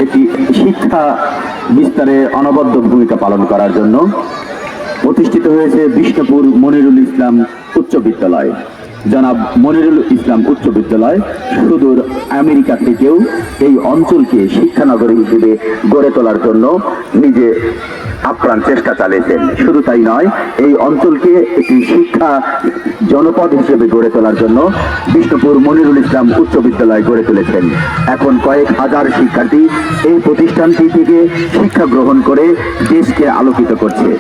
একটি শিক্ষা বিস্তারে অনবদ্য ভূমিকা পালন করার জন্য প্রতিষ্ঠিত হয়েছে বিষ্ণুপুর মনিরুল ইসলাম উচ্চ বিদ্যালয়। জনাব মনিরুল ইসলাম উচ্চ বিদ্যালয় সুদূর আমেরিকা থেকেও এই অঞ্চলকে শিক্ষানগরী হিসেবে গড়ে তোলার জন্য নিজে আপ্রাণ চেষ্টা চালিয়েছেন। শুধু তাই নয়, এই অঞ্চলকে একটি শিক্ষা জনপদ হিসেবে গড়ে তোলার জন্য বিষ্ণুপুর মনিরুল ইসলাম উচ্চ বিদ্যালয় গড়ে তুলেছেন। এখন কয়েক হাজার শিক্ষার্থী এই প্রতিষ্ঠানটি থেকে শিক্ষা গ্রহণ করে দেশকে আলোকিত করছে।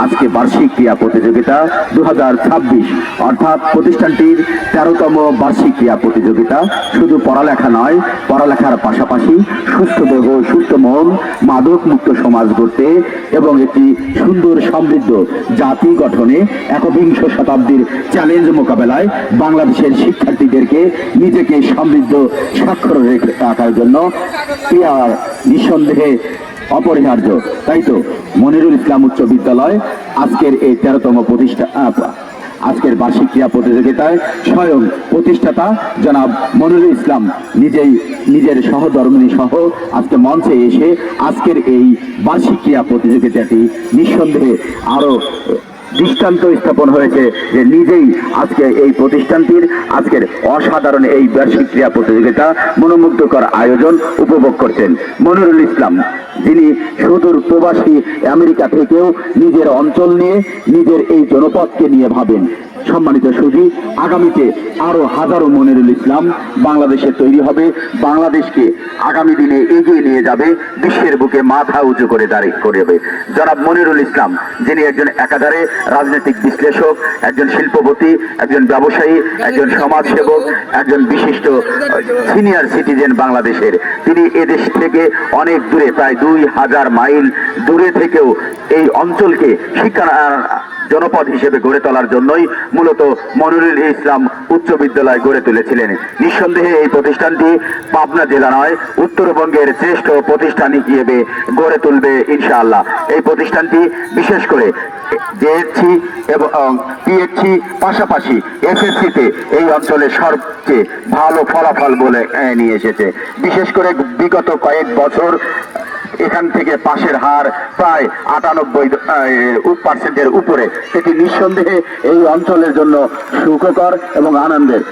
আজকে বার্ষিক ক্রীড়া প্রতিযোগিতা 2026 অর্থাৎ প্রতিষ্ঠানটির 13তম বার্ষিক ক্রীড়া প্রতিযোগিতা শুধু পড়ালেখা নয়, পড়ালেখার পাশাপাশি সুস্থ দেহ, সুস্থ মন, মাদক মুক্ত সমাজ গড়তে এবং একটি সুন্দর সমৃদ্ধ জাতি গঠনে একবিংশ শতাব্দীর চ্যালেঞ্জ মোকাবেলায় বাংলাদেশের শিক্ষার্থীদেরকে নিজেকে সমৃদ্ধ স্বাক্ষর রেখে রাখার জন্য ক্রীড়া নিঃসন্দেহে অপরিহার্য। তাই তো মনিরুল ইসলাম উচ্চ বিদ্যালয় আজকের এই 13তম আজকের বার্ষিক ক্রীড়া প্রতিযোগিতায় স্বয়ং প্রতিষ্ঠাতা জনাব মনিরুল ইসলাম নিজেই নিজের সহধর্মিণী সহ আজকে মঞ্চে এসে আজকের এই বার্ষিক ক্রীড়া প্রতিযোগিতাটি নিঃসন্দেহে আরো দৃষ্টান্ত স্থাপন হয়েছে যে নিজেই আজকে এই প্রতিষ্ঠানটির আজকের অসাধারণ এই বার্ষিক ক্রীড়া প্রতিযোগিতা মনোমুগ্ধকর আয়োজন উপভোগ করছেন। মনিরুল ইসলাম যিনি সুদূর প্রবাসী আমেরিকা থেকেও নিজের অঞ্চল নিয়ে, নিজের এই জনপদকে নিয়ে ভাবেন। সম্মানিত সুধী, আগামীতে আরো হাজারো মনিরুল ইসলাম বাংলাদেশে তৈরি হবে, বাংলাদেশকে আগামী দিনে এগিয়ে নিয়ে যাবে, বিশ্বের বুকে মাথা উঁচু করে দাঁড়িয়ে করবে। জনাব মনিরুল ইসলাম যিনি একজন একাধারে রাজনৈতিক বিশ্লেষক, একজন শিল্পপতি, একজন ব্যবসায়ী, একজন সমাজসেবক, একজন বিশিষ্ট সিনিয়র সিটিজেন বাংলাদেশের, তিনি এদেশ থেকে অনেক দূরে প্রায় 2000 মাইল দূরে থেকেও এই অঞ্চলকে শিক্ষা জনপদ হিসেবে গড়ে তোলার জন্যই মূলত মনিরুল ইসলাম উচ্চ বিদ্যালয় গড়ে তুলেছিলেন। নিঃসন্দেহে এই প্রতিষ্ঠানটি পাবনা জেলা নয়, উত্তরবঙ্গের শ্রেষ্ঠ প্রতিষ্ঠান হিসেবে গড়ে তুলবে ইনশাআল্লাহ। এই প্রতিষ্ঠানটি বিশেষ করে জেএসসি এবং পিএসসি পাশাপাশি এসএসসিতে এই অঞ্চলে সবচেয়ে ভালো ফলাফল বলে নিয়ে এসেছে। বিশেষ করে বিগত কয়েক বছর এখান থেকে পাশের হার প্রায় 98% উপরে। এটি নিঃসন্দেহে এই অঞ্চলের জন্য সুখকর এবং আনন্দের।